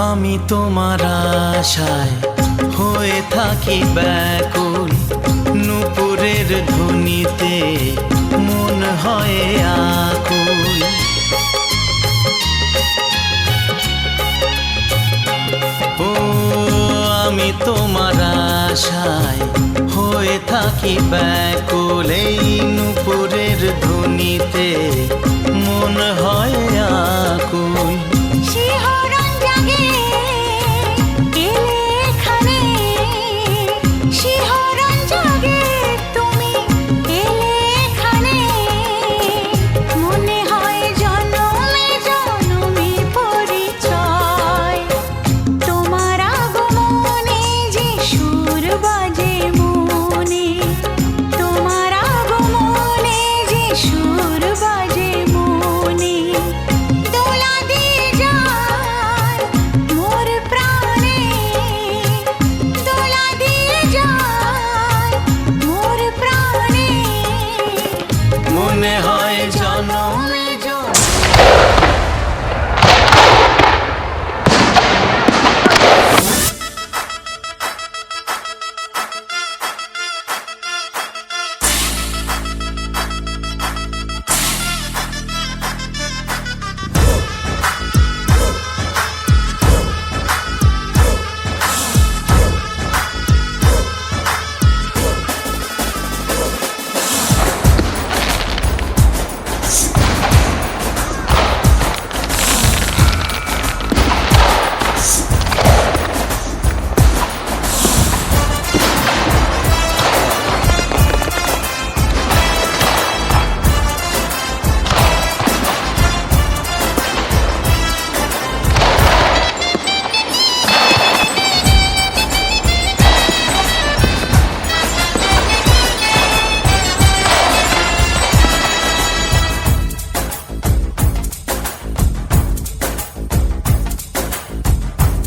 আমি তোমার আশায় হয়ে থাকি ব্যাকুল, নূপুরের ধ্বনিতে মন হয় আকুল। ও আমি তোমার আশায় হয়ে থাকি ব্যাকুল, এই নূপুরের ধ্বনিতে মন হয় আকুল।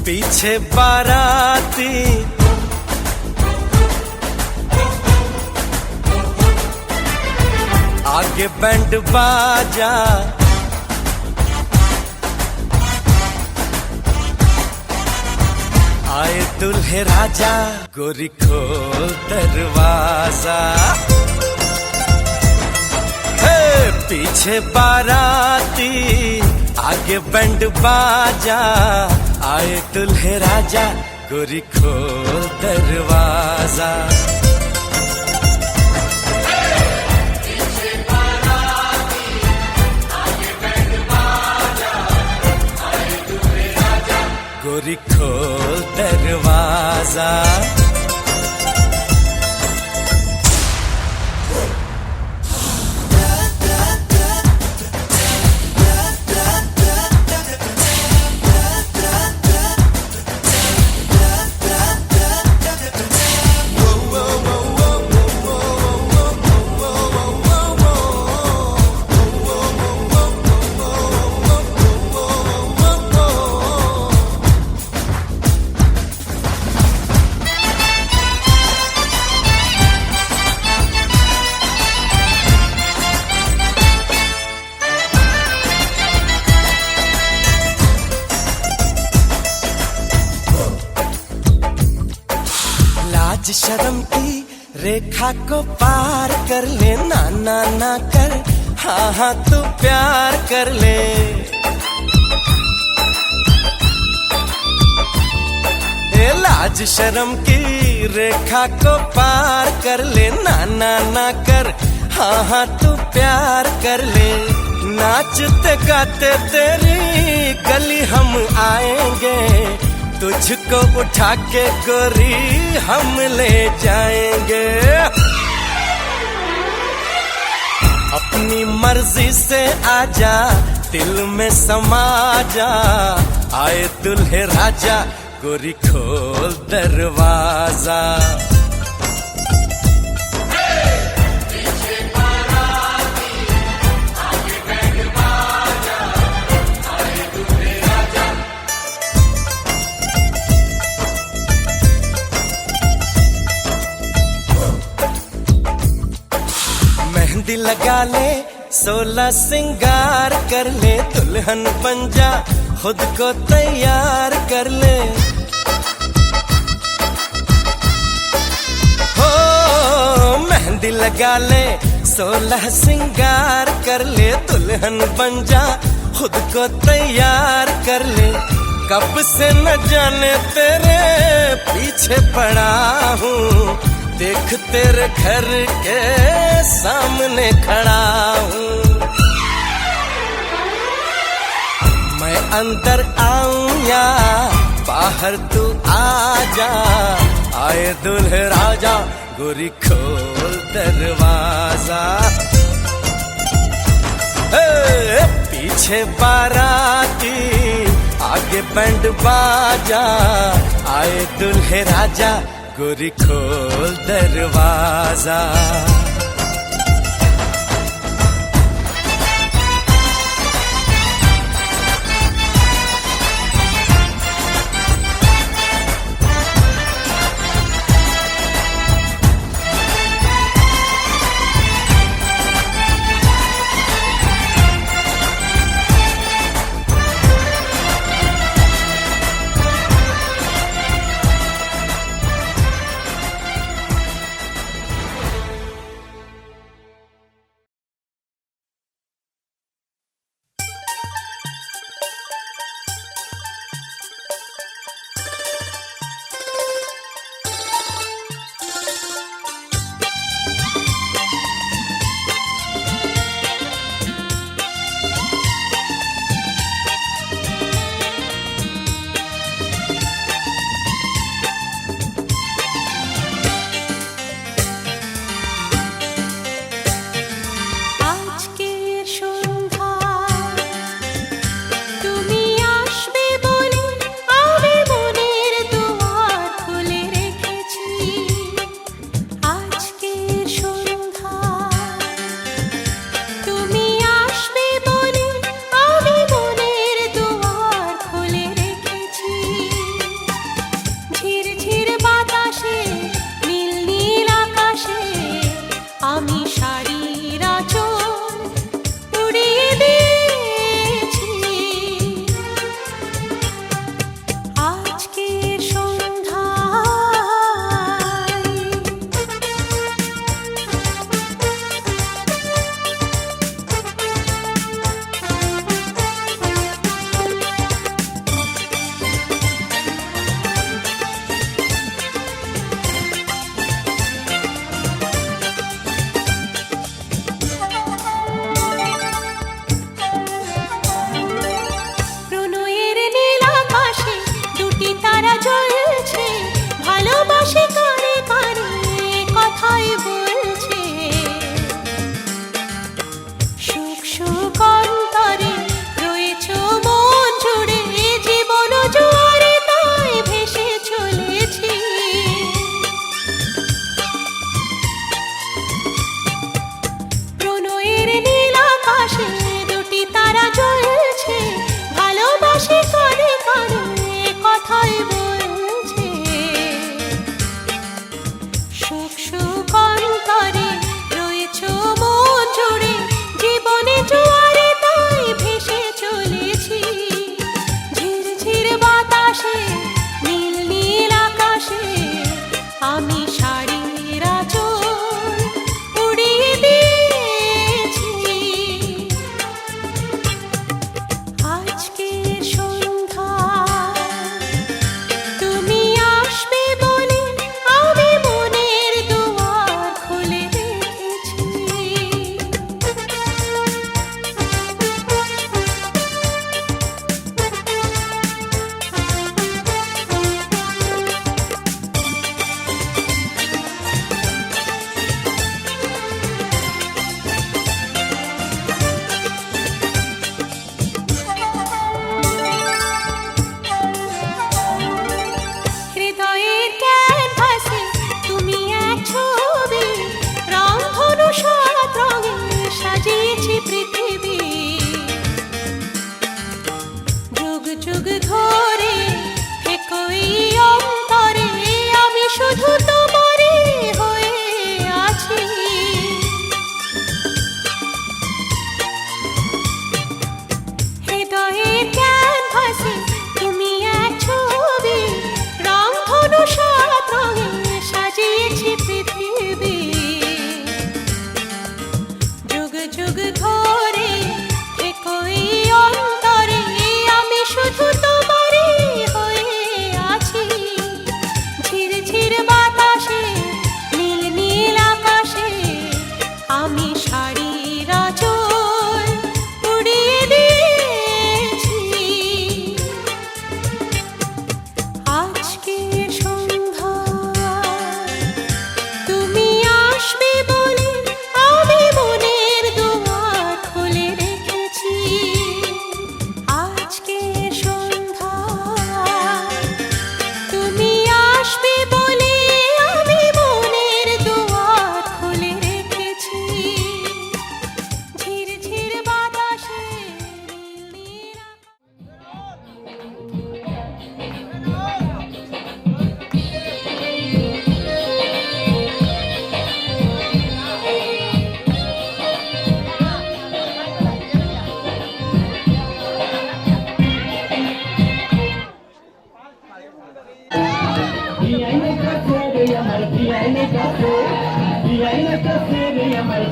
पीछे बाराती आगे बैंड बाजा, आए दुल्हे राजा, गोरी खोल दरवाजा। हे पीछे बाराती आगे बैंड बाजा, आए दुल्हे राजा, गोरी खोल दरवाजा। गोरी खोल दरवाजा। लाज शर्म की रेखा को पार कर ले, ना ना ना कर, हाँ हाँ तू प्यार कर ले। ए लाज शर्म की रेखा को पार कर ले, ना ना ना कर, हाँ हाँ तू प्यार कर ले। नाचते गाते तेरी गली हम आएंगे, तुझको उठा के गोरी हम ले जाएंगे। अपनी मर्जी से आजा, दिल में समा जा, आए दुल्हे राजा, गोरी खोल दरवाजा। मेहंदी लगा ले, 16 सिंगार कर ले, दुल्हन बन जा, खुद को तैयार कर ले। हो मेहंदी लगा ले, 16 सिंगार कर ले, दुल्हन बन जा खुद को तैयार कर ले। कब से न जाने तेरे पीछे पड़ा हूँ, देख तेरे घर के सामने खड़ा हूँ। मैं अंदर आऊं या बाहर तू आ जा, आए दुल्हे राजा गोरी खोल दरवाजा। पीछे बाराती आगे बैंड बाजा, आए दुल्हे राजा गोरी खोल दरवाजा।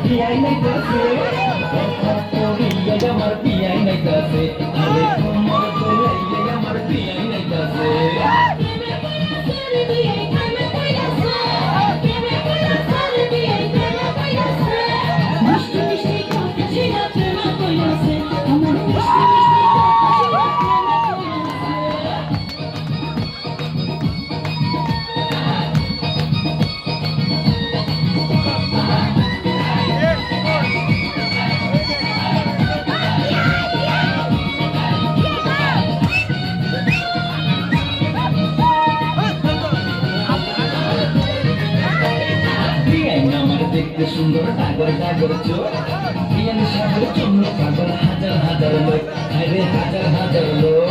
পিয়াই নাইতাছে আমার পিয়াই নাইতাছে আরে কোমর দোলাইয়া আমার পিয়াই নাইতাছে দেখতে সুন্দর টাগর টাগর চোখ পিয়ান সাগর জন্য পাগল হাজার হাজার লোক আরে হাজার হাজার লোক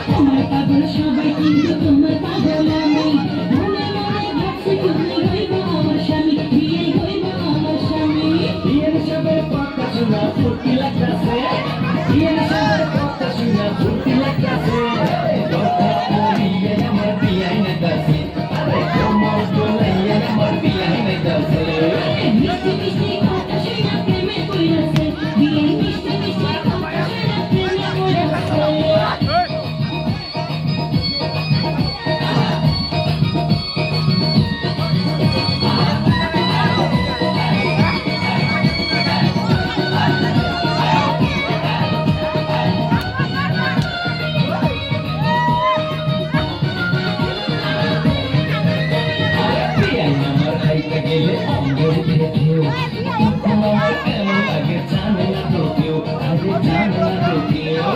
তোমার পাগল সবাই কিন্তু তোমার পাগল আমি মনে মনে ভাবছি তুমি হইবা আমার স্বামী বিয়ে হইবা আমার স্বামী পিয়ান সাগর কথা শোনা ফুর্তি লাগতাছে পিয়ান সাগর কথা শোনা ফুর্তি লাগতাছে কথা করিয়া আমার পিয়াই নাইতাছে আরে কোমর দোলাইয়া আমার পিয়াই নাইতাছে মিষ্টি মিষ্টি কথা শুনা প্রেমে পড়াছে বিয়ে মিষ্টি মিষ্টি কথা শুনা প্রেমে পড়াছে গেলে অঙ্গর খেতেও আমার কেমন লাগে জানে না তো কেউ আগে জানে না তো কেউ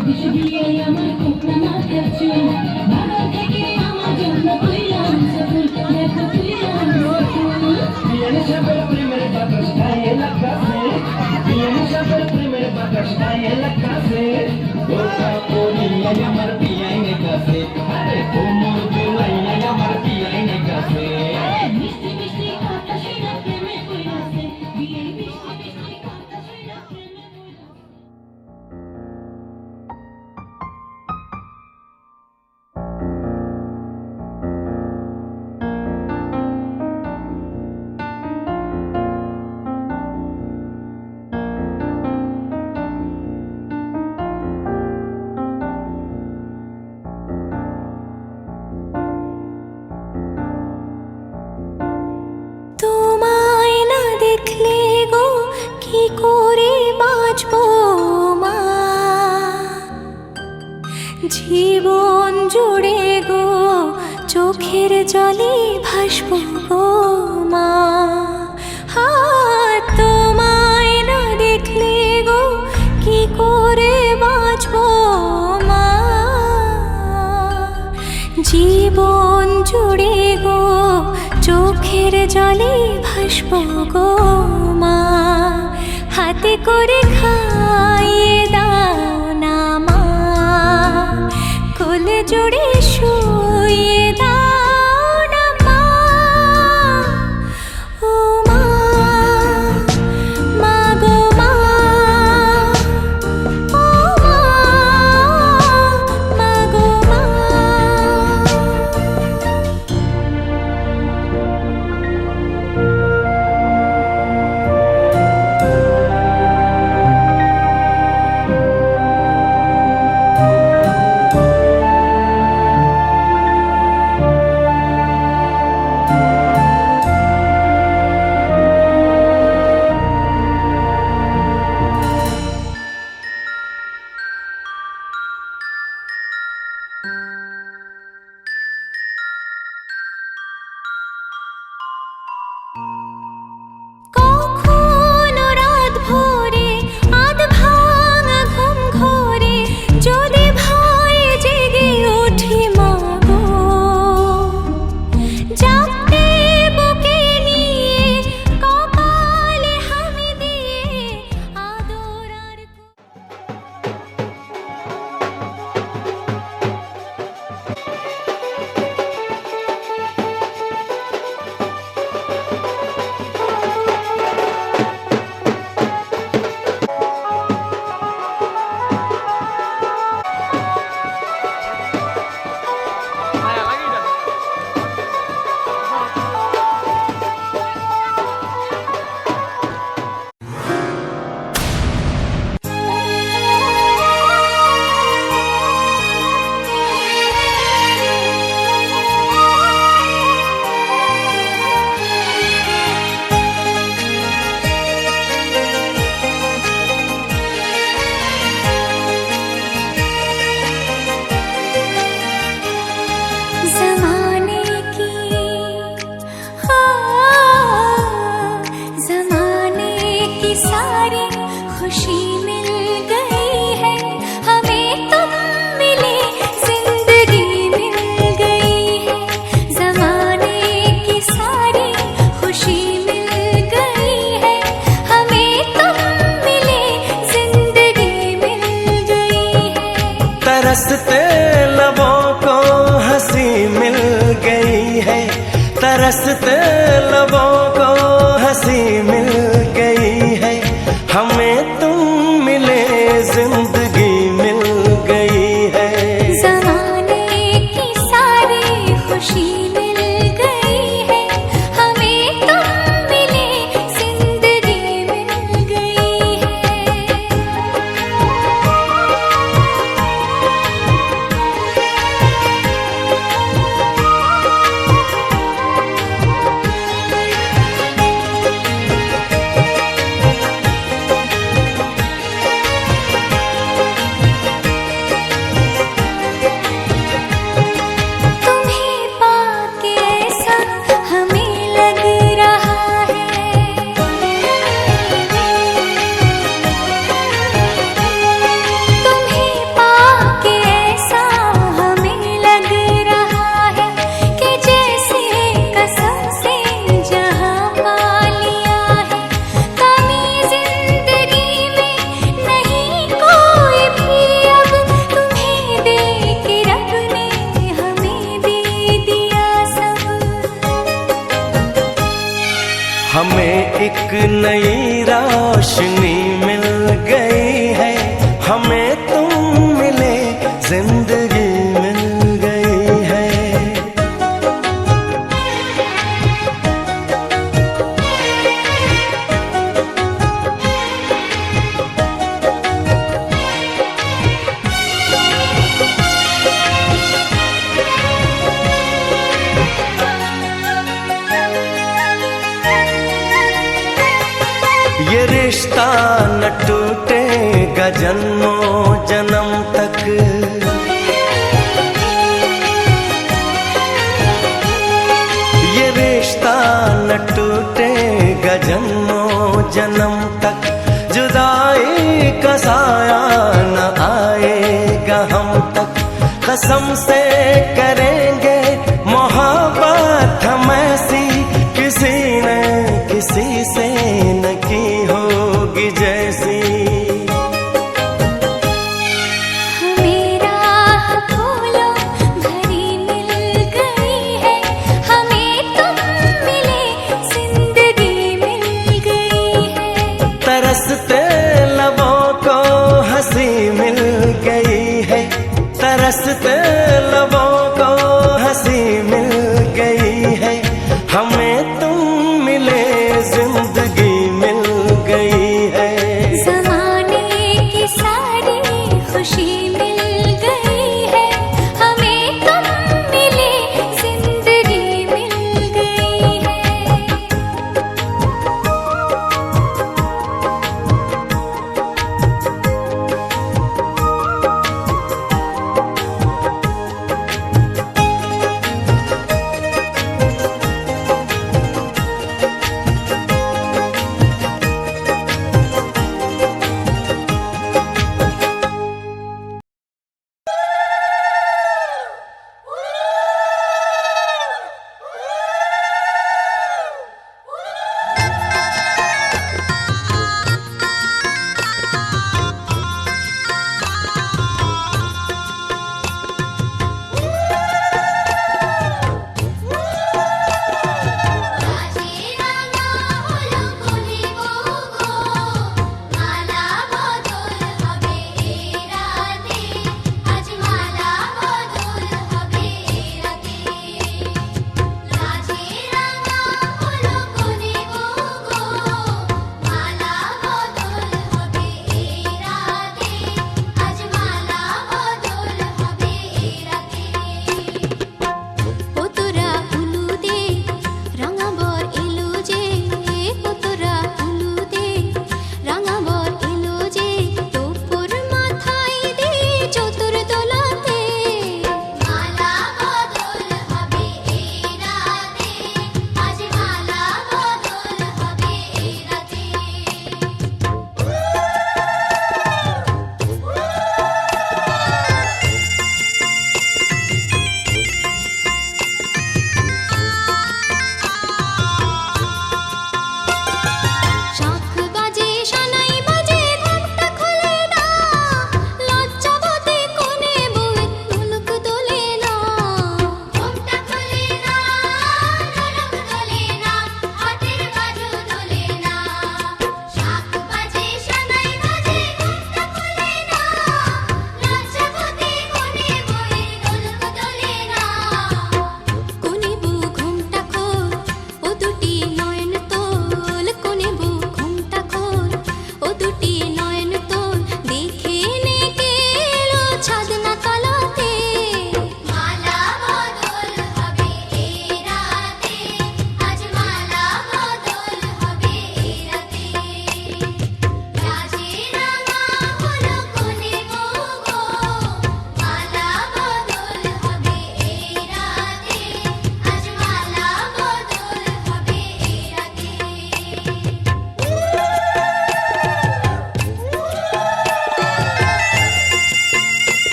বিষ দিয়ে আমার কোপড়া মাথা চুল বাগান থেকে আমার জন্য কইলাম সফল দেখো কইলাম সফল পিয়ান সাগর প্রেমের বাতাস গায়ে লাগাছে পিয়ান সাগর প্রেমের বাতাস গায়ে লাগাছে ওটা করিয়া আমার পিয়াই নাইতাছে আরে কোমর দোলাইয়া আমার পিয়াই নাইতাছে মিষ্টি মিষ্টি কথা শুনা প্রেমে পড়াছে বিয়ে মিষ্টি মিষ্টি কথা শুনা প্রেমে পড়াছে তোমায় না দেখলে গো কি করে বাঁচবো মা জীবন জুড়ে গো চোখের জলে ভাসবো গো মা তোমায় না দেখলে গো কি করে বাঁচবো মা জীবন জুড়ে গো চোখের জলে ভাসবো গো মা হাতে করে খাইয়ে দাও না মা কোলে জুড়ে শুইয়ে দাও না মা ও মা মা গো মা ও মা মা গো মা तरसते लबों को हंसी मिल गई है, तरसते लबों को हंसी मिल गई है, हमें तुम मिले जिंदगी मिल गई है। ज़माने की सारी खुशी मिल गई है, हमें तुम मिले जिंदगी मिल गई है। तुम्हें पाके ऐसा हमें लग रहा है, तुम्हें पाके ऐसा हमें लग रहा है कि जैसे कसम से जहां पा लिया है। कमी जिंदगी में नहीं कोई भी अब, तुम्हें दे के रब ने हमें दे दिया सब। हमें एक नई रोशनी मिल गई है, हमें तुम मिले जिंदगी मिल गई है। ये रिश्ता न टूटेगा जन्मों जन्म तक, ये रिश्ता न टूटेगा जन्मों जन्म तक, जुदाई का साया न आएगा हम तक। कसम से करेंगे मोहब्बत हम ऐसी, किसी ने किसी से न की होगी जैसी। हमें राह फूलों भरी मिल गई है, हमें तुम मिले जिंदगी मिल गई है। तरसते लबों को हंसी मिल गई है, तरसते लबों को हंसी मिल गई है, हमें तुम मिले जिंदगी मिल गई है।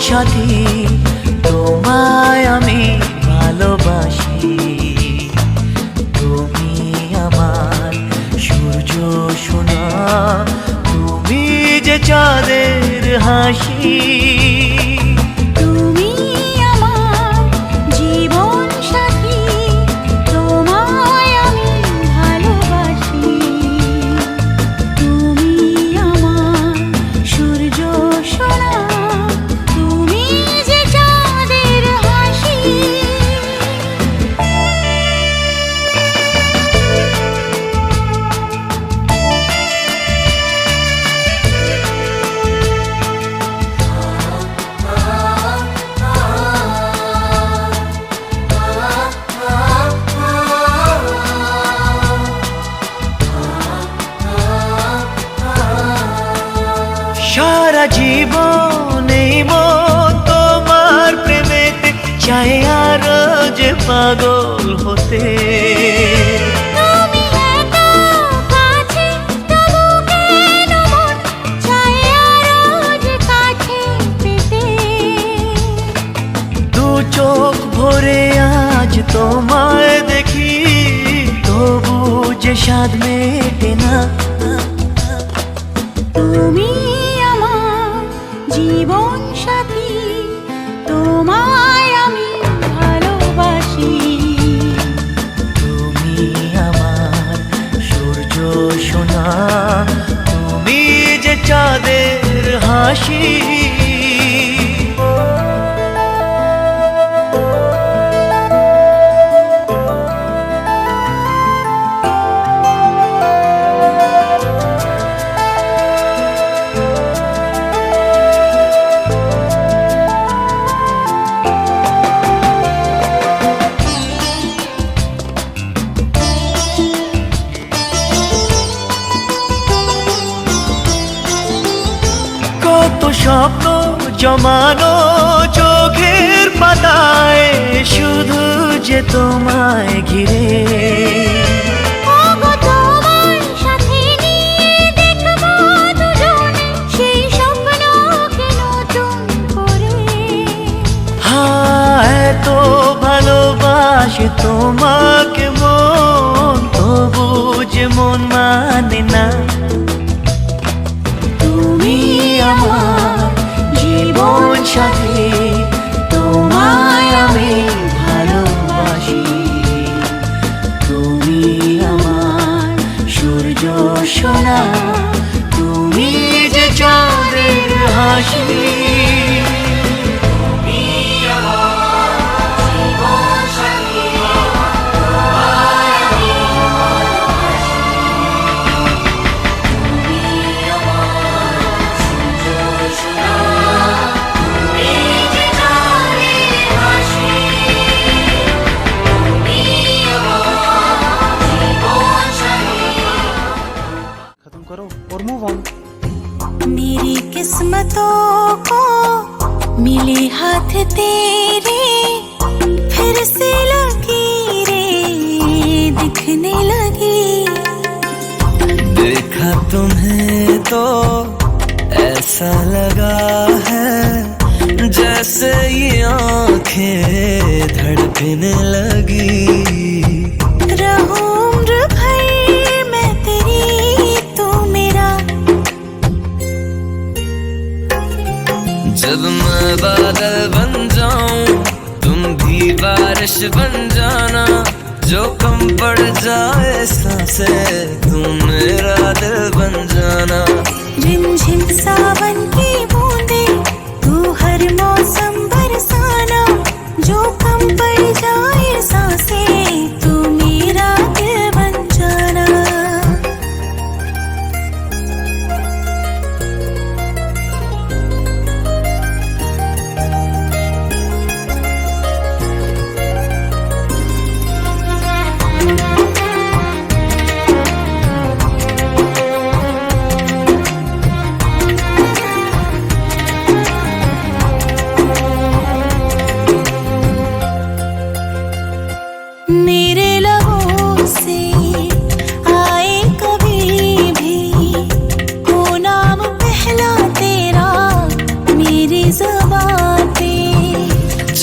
সাথী তোমায় আমি ভালোবাসি। তুমি আমার সূর্য সোনা, তুমি যে চাঁদের হাসি। তুমি আমার জীবন সাথী, তোমায় আমি ভালোবাসি। তুমি আমার সূর্য সোনা, তুমি যে চাঁদের হাসি। সারা জীবন এই মন তোমার প্রেমেতে চাই আরো যে পাগল হতে। তুমি এত কাছে, তবু কেন মন চায় আরো যে কাছে পেতে। দু চোখ ভরে আজ তোমায় দেখি, তবু যে স্বাদ মেটে না। তুমি আমার জীবন সাথী, তোমায় আমি ভালোবাসি। তুমি আমার সূর্য সোনা, তুমি যে চাঁদের হাসি। কত স্বপ্ন জমানো চোখের পাতায়, শুধু যে তোমায় ঘিরে। ওগো তোমার সাথে নিয়ে দেখবো দুজনে সেই স্বপ্নকে নতুন করে। হায় এত ভালোবাসে তোমাকে মন, তবু যে মন মানে না। তুমি আমার জীবন সাথী, তোমায় আমি ভালোবাসি। তুমি আমার সূর্য সোনা, তুমি যে চাঁদের হাসি। खत्म करो और मूव ऑन। मेरी किस्मतों को मिले हाथ तेरे, फिर से लकीरें दिखने लगी। देखा तुम्हें तो ऐसा लगा है, जैसे ये आंखें धड़कने लगी। रहूं उम्र भर मैं तेरी, तू मेरा। जब मैं बादल बन जाऊं, तुम भी बारिश बन जाना। जो कम पड़ जाए सांसें, तुम मेरा दिल बन जाना। रिमझिम सावन की बूंदे, तू हर मौसम बरसाना। जो कम पड़ जाए सांसें, तू मेरा दिल बन जाना।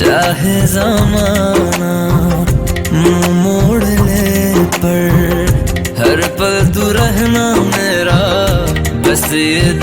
चाहे ज़माना मुंह मोड़ ले, पर हर पल तू रहना मेरा, बस ये